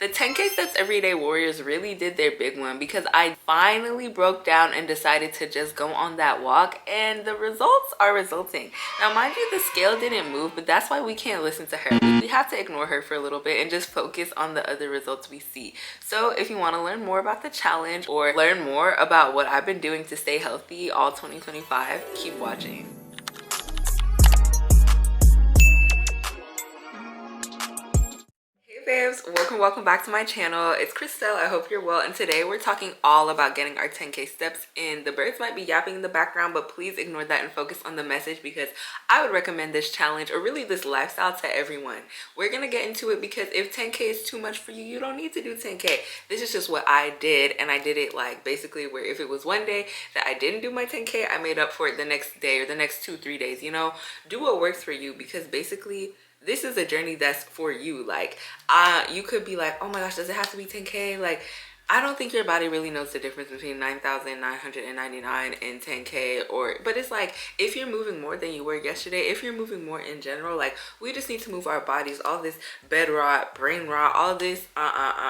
The 10K Steps Everyday Warriors really did their big one because I finally broke down and decided to just go on that walk, and the results are resulting. Now, mind you, the scale didn't move, but that's why we can't listen to her. We have to ignore her for a little bit and just focus on the other results we see. So if you want to learn more about the challenge or learn more about what I've been doing to stay healthy all 2025, keep watching. Babes, welcome back to my channel. It's Christelle. I hope you're well, and today we're talking all about getting our 10K steps in. The birds might be yapping in the background, but please ignore that and focus on the message because I would recommend this challenge, or really this lifestyle, to everyone. We're gonna get into it because if 10K is too much for you, you don't need to do 10K. This is just what I did, and I did it like basically where if it was one day that I didn't do my 10K, I made up for it the next day or the next 2-3 days. You know, do what works for you, because basically this is a journey that's for you. Like, you could be like, oh my gosh, does it have to be 10K? Like, I don't think your body really knows the difference between 9,999 and 10K. But it's like, if you're moving more than you were yesterday, if you're moving more in general, like, we just need to move our bodies. All this bed rot, brain rot, all this, no. I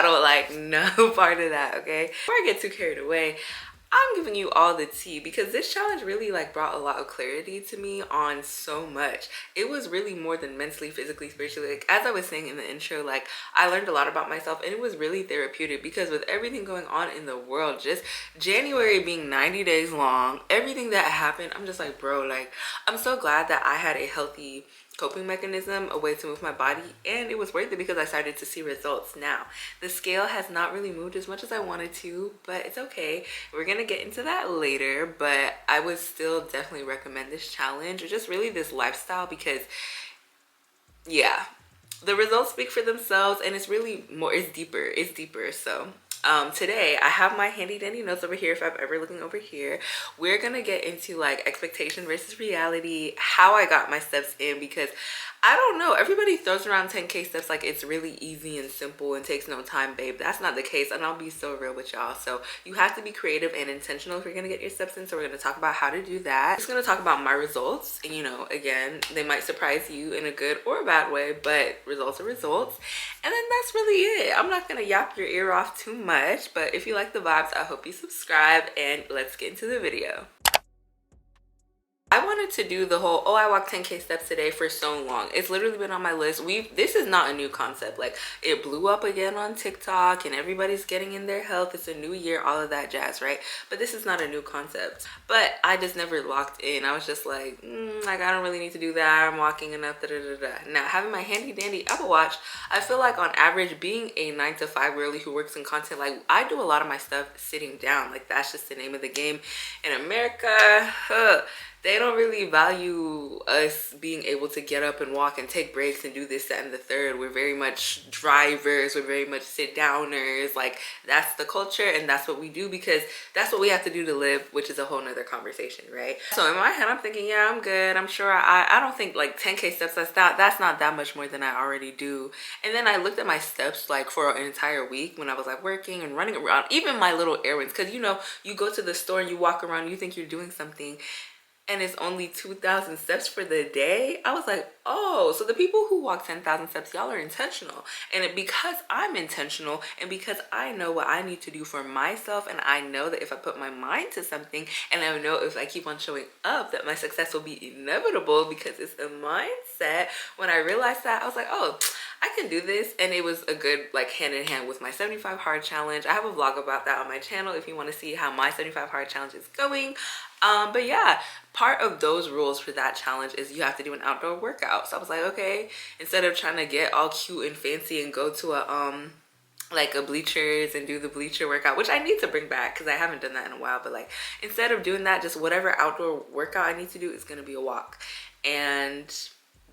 don't like no part of that, okay? Before I get too carried away, I'm giving you all the tea because this challenge really like brought a lot of clarity to me on so much. It was really more than mentally, physically, spiritually. Like, as I was saying in the intro, like, I learned a lot about myself, and it was really therapeutic because with everything going on in the world, just January being 90 days long, everything that happened, I'm just like, bro, like, I'm so glad that I had a healthy coping mechanism, a way to move my body, and it was worth it because I started to see results. Now, the scale has not really moved as much as I wanted to, but it's okay. We're gonna get into that later, but I would still definitely recommend this challenge, or just really this lifestyle, because yeah, the results speak for themselves, and it's really more, it's deeper. So today I have my handy dandy notes over here. If I'm ever looking over here, we're gonna get into like expectation versus reality, how I got my steps in, because I don't know, everybody throws around 10K steps like it's really easy and simple and takes no time, babe. That's not the case, and I'll be so real with y'all. So you have to be creative and intentional if you're gonna get your steps in. So we're gonna talk about how to do that. I'm just gonna talk about my results, and you know, again, they might surprise you in a good or a bad way, but results are results. And then that's really it. I'm not gonna yap your ear off too much, but if you like the vibes, I hope you subscribe, and let's get into the video. I wanted to do the whole, oh, I walked 10K steps today for so long. It's literally been on my list. This is not a new concept. Like, it blew up again on TikTok, and everybody's getting in their health. It's a new year, all of that jazz, right? But this is not a new concept. But I just never locked in. I was just like, like, I don't really need to do that. I'm walking enough, Now, having my handy dandy Apple Watch, I feel like on average, being a 9-to-5 girly who works in content, like, I do a lot of my stuff sitting down. Like, that's just the name of the game in America. They don't really value us being able to get up and walk and take breaks and do this, that, and the third. We're very much drivers. We're very much sit-downers. Like, that's the culture, and that's what we do because that's what we have to do to live, which is a whole nother conversation, right? So in my head, I'm thinking, yeah, I'm good. I'm sure I don't think like 10K steps, that's not that much more than I already do. And then I looked at my steps like for an entire week when I was like working and running around, even my little errands, because you know, you go to the store and you walk around, you think you're doing something, and it's only 2,000 steps for the day. I was like, oh, so the people who walk 10,000 steps, y'all are intentional. And because I'm intentional, and because I know what I need to do for myself, and I know that if I put my mind to something, and I know if I keep on showing up, that my success will be inevitable because it's a mindset. When I realized that, I was like, oh, I can do this. And it was a good like hand in hand with my 75 hard challenge. I have a vlog about that on my channel if you want to see how my 75 hard challenge is going. But yeah, part of those rules for that challenge is you have to do an outdoor workout. So I was like, okay, instead of trying to get all cute and fancy and go to a bleachers and do the bleacher workout, which I need to bring back because I haven't done that in a while, but like, instead of doing that, just whatever outdoor workout I need to do is going to be a walk. And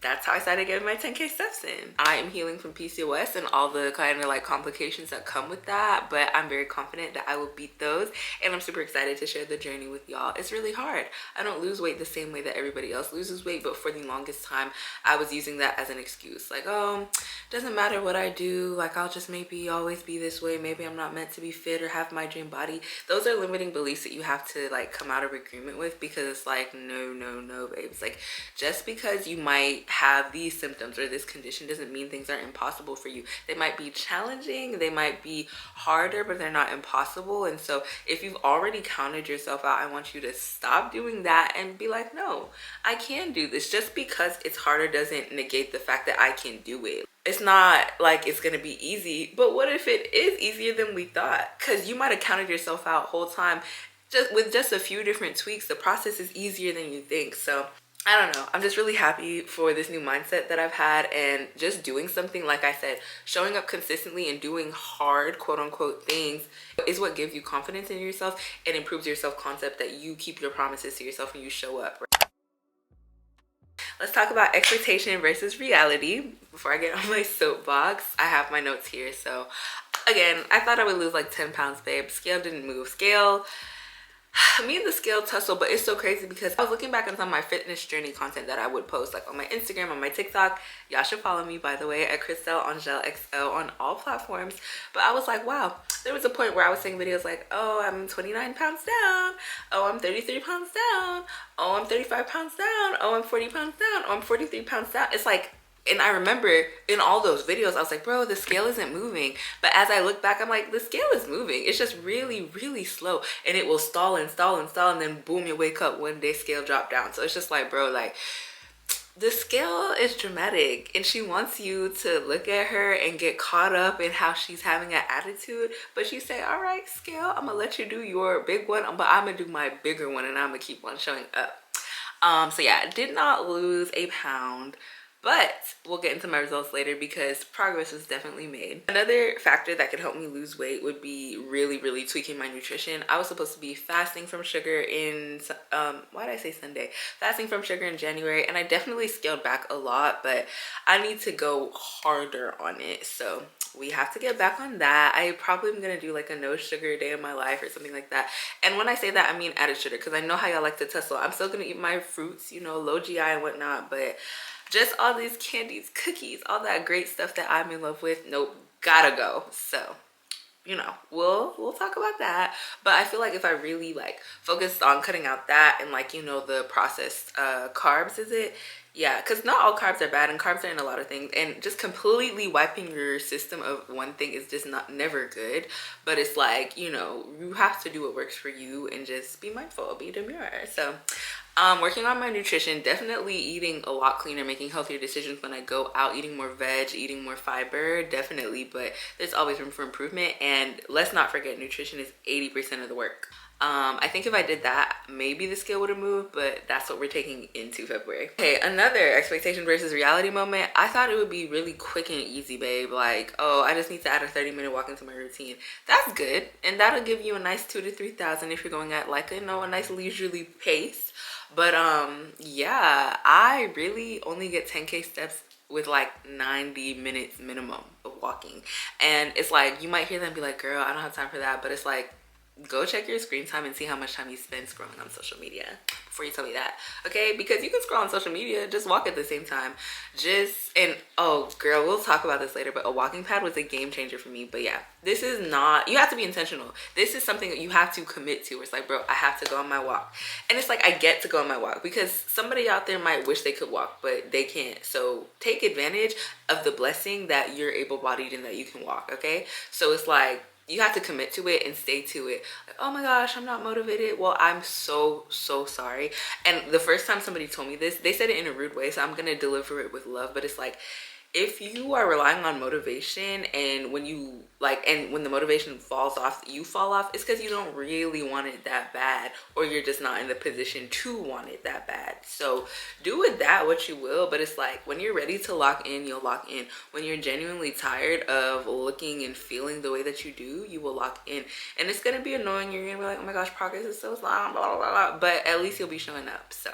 that's how I started getting my 10K steps in. I am healing from PCOS and all the kind of like complications that come with that, but I'm very confident that I will beat those, and I'm super excited to share the journey with y'all. It's really hard. I don't lose weight the same way that everybody else loses weight, but for the longest time I was using that as an excuse. Like, oh, doesn't matter what I do, like I'll just maybe always be this way, maybe I'm not meant to be fit or have my dream body. Those are limiting beliefs that you have to like come out of agreement with, because it's like, no babes, like just because you might have these symptoms or this condition doesn't mean things are impossible for you. They might be challenging, they might be harder, but they're not impossible. And so if you've already counted yourself out, I want you to stop doing that and be like, no, I can do this. Just because it's harder doesn't negate the fact that I can do it. It's not like it's gonna be easy, but what if it is easier than we thought? Because you might have counted yourself out whole time. Just with just a few different tweaks, the process is easier than you think. So I don't know, I'm just really happy for this new mindset that I've had, and just doing something, like I said, showing up consistently and doing hard quote unquote things is what gives you confidence in yourself and improves your self-concept, that you keep your promises to yourself and you show up, right? Let's talk about expectation versus reality. Before I get on my soapbox, I have my notes here. So again, I thought I would lose like 10 pounds, babe. Scale didn't move. Me and the scale tussle, but it's so crazy because I was looking back on some of my fitness journey content that I would post, like on my Instagram, on my TikTok. Y'all should follow me, by the way, at ChristelAngeleXO on all platforms. But I was like, wow, there was a point where I was saying videos like, oh, I'm 29 pounds down. Oh, I'm 33 pounds down. Oh, I'm 35 pounds down. Oh, I'm 40 pounds down. Oh, I'm 43 pounds down. It's like, and I remember in all those videos, I was like, bro, the scale isn't moving. But as I look back, I'm like, the scale is moving. It's just really, really slow. And it will stall and stall and stall. And then boom, you wake up one day, scale drop down. So it's just like, bro, like, the scale is dramatic. And she wants you to look at her and get caught up in how she's having an attitude. But she say, all right, scale, I'm going to let you do your big one. But I'm going to do my bigger one. And I'm going to keep on showing up. So yeah, I did not lose a pound. But we'll get into my results later because progress was definitely made. Another factor that could help me lose weight would be really, really tweaking my nutrition. I was supposed to be fasting from sugar in, why did I say Sunday? Fasting from sugar in January, and I definitely scaled back a lot, but I need to go harder on it. So we have to get back on that. I probably am gonna do like a no sugar day of my life or something like that. And when I say that, I mean added sugar, because I know how y'all like to tussle. I'm still gonna eat my fruits, you know, low GI and whatnot, but just all these candies, cookies, all that great stuff that I'm in love with, nope, gotta go. So, you know, we'll talk about that. But I feel like if I really like focused on cutting out that and like, you know, the processed carbs, is it? Yeah, because not all carbs are bad, and carbs are in a lot of things, and just completely wiping your system of one thing is just never good. But it's like, you know, you have to do what works for you and just be mindful, be demure. So working on my nutrition, definitely eating a lot cleaner, making healthier decisions when I go out, eating more veg, eating more fiber, definitely, but there's always room for improvement. And let's not forget, nutrition is 80% of the work. I think if I did that, maybe the scale would have moved, but that's what we're taking into February. Okay, another expectation versus reality moment. I thought it would be really quick and easy, babe. Like, oh, I just need to add a 30-minute walk into my routine. That's good, and that'll give you a nice 2,000 to 3,000 if you're going at like, you know, a nice leisurely pace. But yeah, I really only get 10K steps with like 90 minutes minimum of walking. And it's like, you might hear them be like, girl, I don't have time for that. But it's like, go check your screen time and see how much time you spend scrolling on social media before you tell me that, okay? Because you can scroll on social media, just walk at the same time. And oh girl, we'll talk about this later, but a walking pad was a game changer for me. But yeah, this is not, you have to be intentional. This is something that you have to commit to. Where it's like, bro, I have to go on my walk. And it's like, I get to go on my walk because somebody out there might wish they could walk, but they can't. So take advantage of the blessing that you're able-bodied and that you can walk, okay? So it's like, you have to commit to it and stay to it. Like, oh my gosh, I'm not motivated. Well, I'm so sorry. And the first time somebody told me this, they said it in a rude way, so I'm gonna deliver it with love. But it's like, if you are relying on motivation, and when you like, and when the motivation falls off, you fall off, it's because you don't really want it that bad, or you're just not in the position to want it that bad. So do with that what you will, but it's like, when you're ready to lock in, you'll lock in. When you're genuinely tired of looking and feeling the way that you do, you will lock in. And it's gonna be annoying. You're gonna be like, oh my gosh, progress is so slow, blah, blah, blah, blah. But at least you'll be showing up. So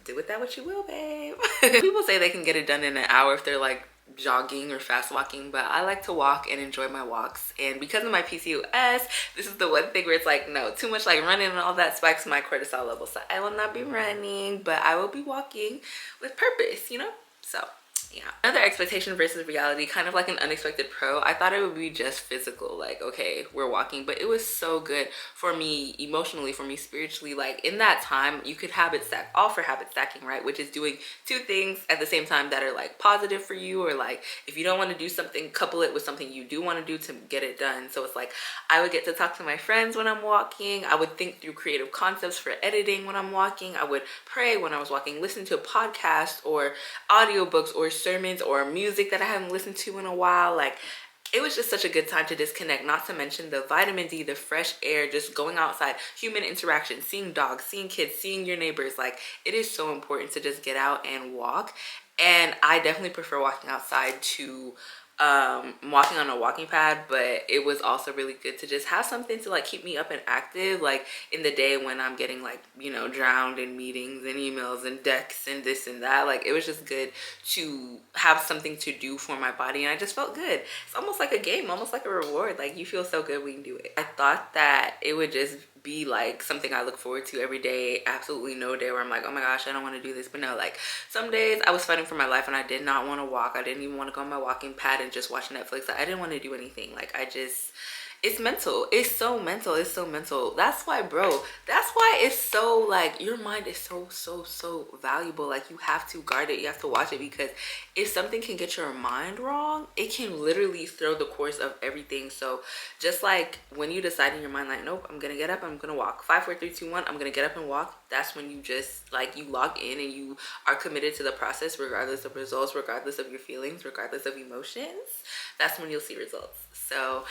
do with that what you will, babe. People say they can get it done in an hour if they're like jogging or fast walking, but I like to walk and enjoy my walks. And because of my PCOS, this is the one thing where it's like, no, too much like running and all that spikes my cortisol level. So I will not be running, but I will be walking with purpose, you know? So Yeah. Another expectation versus reality, kind of like an unexpected pro. I thought it would be just physical, like, okay, we're walking, but it was so good for me emotionally, for me spiritually. Like in that time, you could habit stack, all for habit stacking, right? Which is doing two things at the same time that are like positive for you, or like if you don't want to do something, couple it with something you do want to do to get it done. So it's like I would get to talk to my friends when I'm walking. I would think through creative concepts for editing when I'm walking. I would pray when I was walking, listen to a podcast or audiobooks or sermons or music that I haven't listened to in a while. Like it was just such a good time to disconnect, not to mention the vitamin D, the fresh air, just going outside, human interaction, seeing dogs, seeing kids, seeing your neighbors. Like it is so important to just get out and walk. And I definitely prefer walking outside to walking on a walking pad, but it was also really good to just have something to like keep me up and active, like in the day when I'm getting like, you know, drowned in meetings and emails and decks and this and that. Like it was just good to have something to do for my body, and I just felt good. It's almost like a game, almost like a reward. Like you feel so good when you do it. I thought that it would just be like something I look forward to every day. Absolutely no day where I'm like, oh my gosh, I don't want to do this. But no, like some days I was fighting for my life and I did not want to walk. I didn't even want to go on my walking pad and just watch Netflix. I didn't want to do anything. Like I just, it's mental. It's so mental. It's so mental. That's why, bro, that's why it's so like your mind is so valuable. Like you have to guard it. You have to watch it, because if something can get your mind wrong, it can literally throw the course of everything. So just like when you decide in your mind, like, nope, I'm gonna get up, I'm gonna walk. 5, 4, 3, 2, 1, I'm gonna get up and walk. That's when you just like, you log in and you are committed to the process, regardless of results, regardless of your feelings, regardless of emotions. That's when you'll see results. So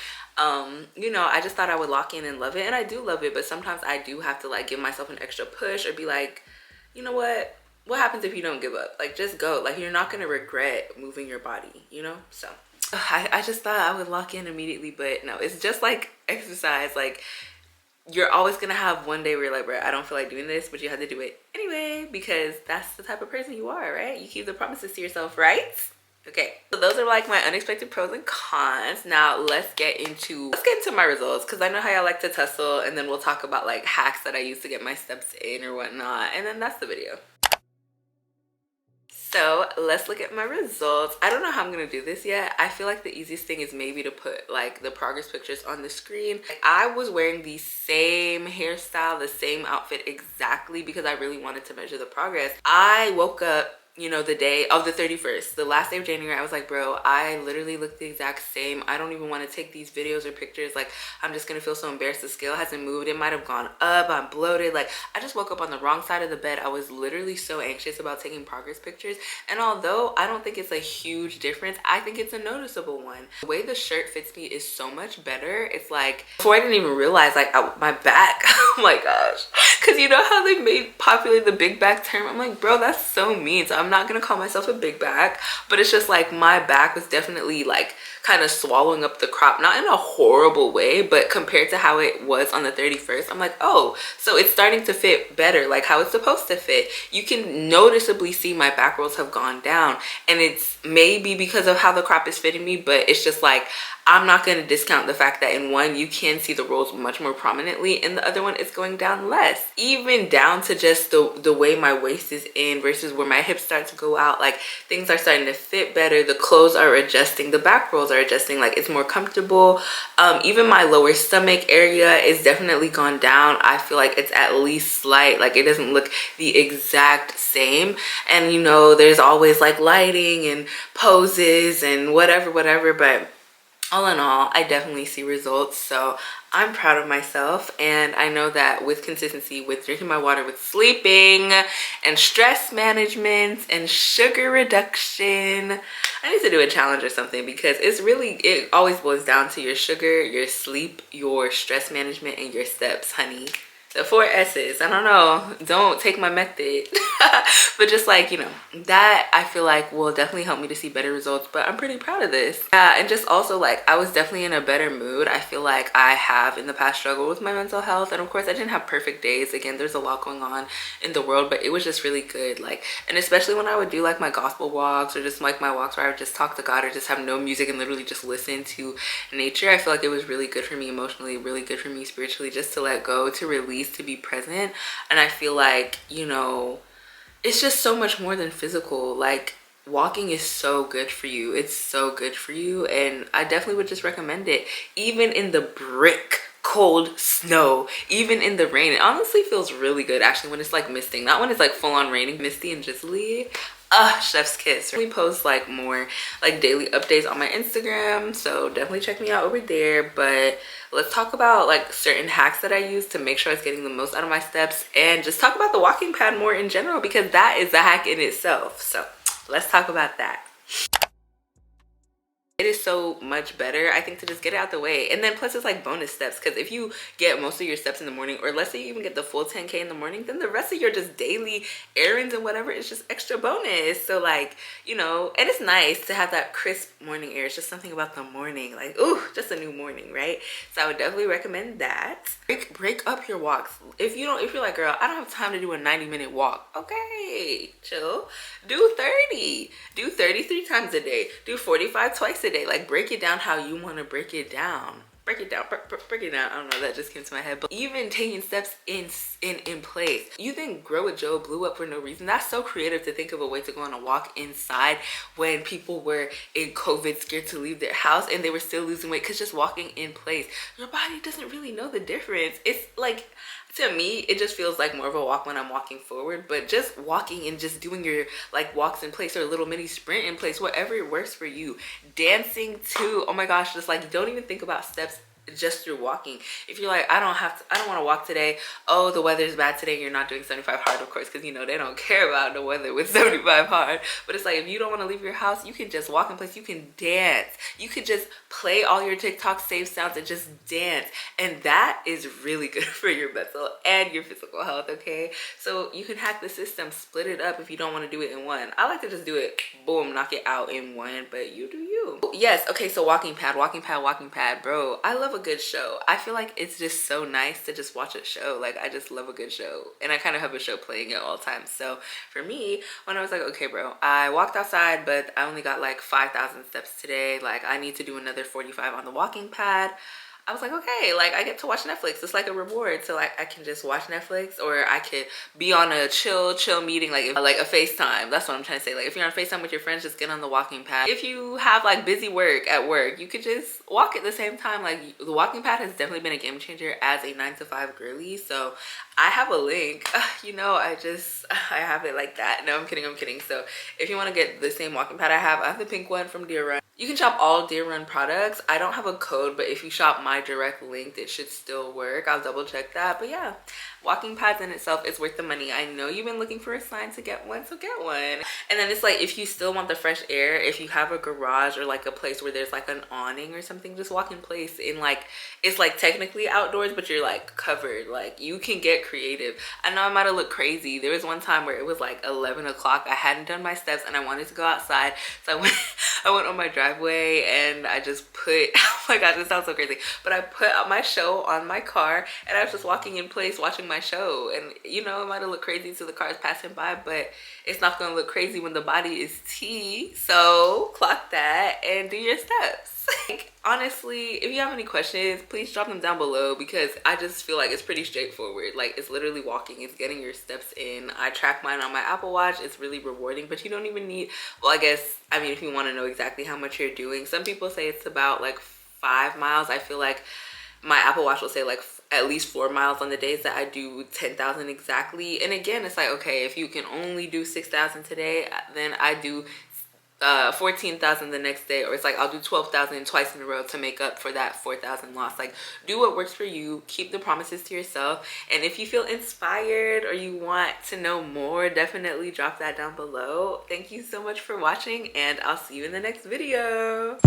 you know, I just thought I would lock in and love it, and I do love it, but sometimes I do have to like give myself an extra push or be like, you know what happens if you don't give up? Like just go. Like you're not gonna regret moving your body, you know? So I just thought I would lock in immediately, but no, it's just like exercise. Like you're always gonna have one day where you're like, bro, I don't feel like doing this, but you have to do it anyway, because that's the type of person you are, right? You keep the promises to yourself, right? Okay, so those are like my unexpected pros and cons. Now let's get into my results, because I know how y'all like to tussle, and then we'll talk about like hacks that I use to get my steps in or whatnot, and then that's the video. So let's look at my results. I don't know how I'm gonna do this yet. I feel like the easiest thing is maybe to put like the progress pictures on the screen. I was wearing the same hairstyle, the same outfit exactly, because I really wanted to measure the progress. I woke up, you know, the day of the 31st, the last day of January. I was like, bro, I literally look the exact same. I don't even want to take these videos or pictures. Like, I'm just gonna feel so embarrassed. The scale hasn't moved. It might have gone up. I'm bloated. Like, I just woke up on the wrong side of the bed. I was literally so anxious about taking progress pictures. And although I don't think it's a huge difference, I think it's a noticeable one. The way the shirt fits me is so much better. It's like, before I didn't even realize, like, my back, oh my gosh. Because you know how they made popular the big back term? I'm like, bro, that's so mean. So I'm not gonna call myself a big back, but it's just like my back was definitely like kind of swallowing up the crop, not in a horrible way, but compared to how it was on the 31st, I'm like, oh, so it's starting to fit better, like how it's supposed to fit. You can noticeably see my back rolls have gone down, and it's maybe because of how the crop is fitting me, but it's just like, I'm not going to discount the fact that in one, you can see the rolls much more prominently, and the other one is going down less. Even down to just the way my waist is in versus where my hips start to go out. Like, things are starting to fit better. The clothes are adjusting. The back rolls are adjusting. Like, it's more comfortable. Even my lower stomach area is definitely gone down. I feel like it's at least slight. Like, it doesn't look the exact same. And, you know, there's always, like, lighting and poses and whatever, but all in all, I definitely see results. So I'm proud of myself, and I know that with consistency, with drinking my water, with sleeping and stress management and sugar reduction, I need to do a challenge or something, because it always boils down to your sugar, your sleep, your stress management, and your steps, honey. The 4 S's. I don't know, don't take my method. But just like, you know, that I feel like will definitely help me to see better results. But I'm pretty proud of this. And just also, like, I was definitely in a better mood. I feel like I have in the past struggled with my mental health, and of course I didn't have perfect days. Again, there's a lot going on in the world, but it was just really good. Like, and especially when I would do like my gospel walks, or just like my walks where I would just talk to God, or just have no music and literally just listen to nature, I feel like it was really good for me emotionally, really good for me spiritually, just to let go, to release, to be present. And I feel like, you know, it's just so much more than physical. Like, walking is so good for you. It's so good for you, and I definitely would just recommend it. Even in the brick cold snow, even in the rain, it honestly feels really good actually when it's like misting, not when it's like full on raining, misty and drizzly. Chef's kiss. We post like more like daily updates on my Instagram, so definitely check me out over there. But let's talk about like certain hacks that I use to make sure I was getting the most out of my steps, and just talk about the walking pad more in general, because that is a hack in itself. So let's talk about that. It is so much better, I think, to just get it out the way. And then plus it's like bonus steps, because if you get most of your steps in the morning, or let's say you even get the full 10K in the morning, then the rest of your just daily errands and whatever is just extra bonus. So like, you know, and it's nice to have that crisp morning air. It's just something about the morning, like, ooh, just a new morning, right? So I would definitely recommend that. Break up your walks. If you're like, girl, I don't have time to do a 90-minute walk, okay, chill. Do 30. Do 33 times a day. Do 45 twice a day. Like, break it down how you want to break it down. Break it down. Break it down. I don't know, that just came to my head. But even taking steps in place. You think Grow with Joe blew up for no reason? That's so creative to think of a way to go on a walk inside when people were in COVID, scared to leave their house, and they were still losing weight, because just walking in place, your body doesn't really know the difference. It's like, to me, it just feels like more of a walk when I'm walking forward, but just walking and just doing your like walks in place, or a little mini sprint in place, whatever works for you. Dancing too, oh my gosh, just like, don't even think about steps just through walking. If you're like, I don't want to walk today, oh, the weather's bad today, you're not doing 75 hard, of course, because you know they don't care about the weather with 75 hard. But it's like, if you don't want to leave your house, you can just walk in place, you can dance, you could just play all your TikTok save sounds and just dance, and that is really good for your mental and your physical health. Okay, so you can hack the system, split it up if you don't want to do it in one. I like to just do it, boom, knock it out in one, but you do you. Yes, okay, so walking pad, bro, I love a good show. I feel like it's just so nice to just watch a show. Like, I just love a good show, and I kind of have a show playing at all times. So for me, when I was like, okay, bro, I walked outside, but I only got like 5,000 steps today, like I need to do another 45 on the walking pad. I was like, okay, like I get to watch Netflix. It's like a reward. So like I can just watch Netflix, or I could be on a chill meeting, like a FaceTime. That's what I'm trying to say. Like if you're on FaceTime with your friends, just get on the walking pad. If you have like busy work at work, you could just walk at the same time. Like the walking pad has definitely been a game changer as a 9-to-5 girly. So I have a link, you know, I have it like that. No, I'm kidding. So if you want to get the same walking pad I have the pink one from Deer Run. You can shop all Deer Run products. I don't have a code, but if you shop my direct link, it should still work. I'll double check that. But yeah, walking pads in itself is worth the money. I know you've been looking for a sign to get one, so get one. And then it's like, if you still want the fresh air, if you have a garage or like a place where there's like an awning or something, just walk in place in like, it's like technically outdoors, but you're like covered. Like you can get creative. I know I might have looked crazy. There was one time where it was like 11 o'clock. I hadn't done my steps and I wanted to go outside. So I went on my driveway and I just put, oh my god, this sounds so crazy, but I put out my show on my car and I was just walking in place watching my show. And you know, it might have looked crazy to the cars passing by, but it's not gonna look crazy when the body is tea. So clock that and do your steps. Like, honestly, if you have any questions, please drop them down below, because I just feel like it's pretty straightforward. Like, it's literally walking, it's getting your steps in. I track mine on my Apple Watch. It's really rewarding, but you don't even need, well, I mean if you want to know exactly how much you're doing, some people say it's about like 5 miles. I feel like my Apple Watch will say like at least 4 miles on the days that I do 10,000 exactly. And again, it's like, okay, if you can only do 6,000 today, then I do 14,000 the next day, or it's like I'll do 12,000 twice in a row to make up for that 4,000 loss. Like, do what works for you, keep the promises to yourself, and if you feel inspired or you want to know more, definitely drop that down below. Thank you so much for watching, and I'll see you in the next video.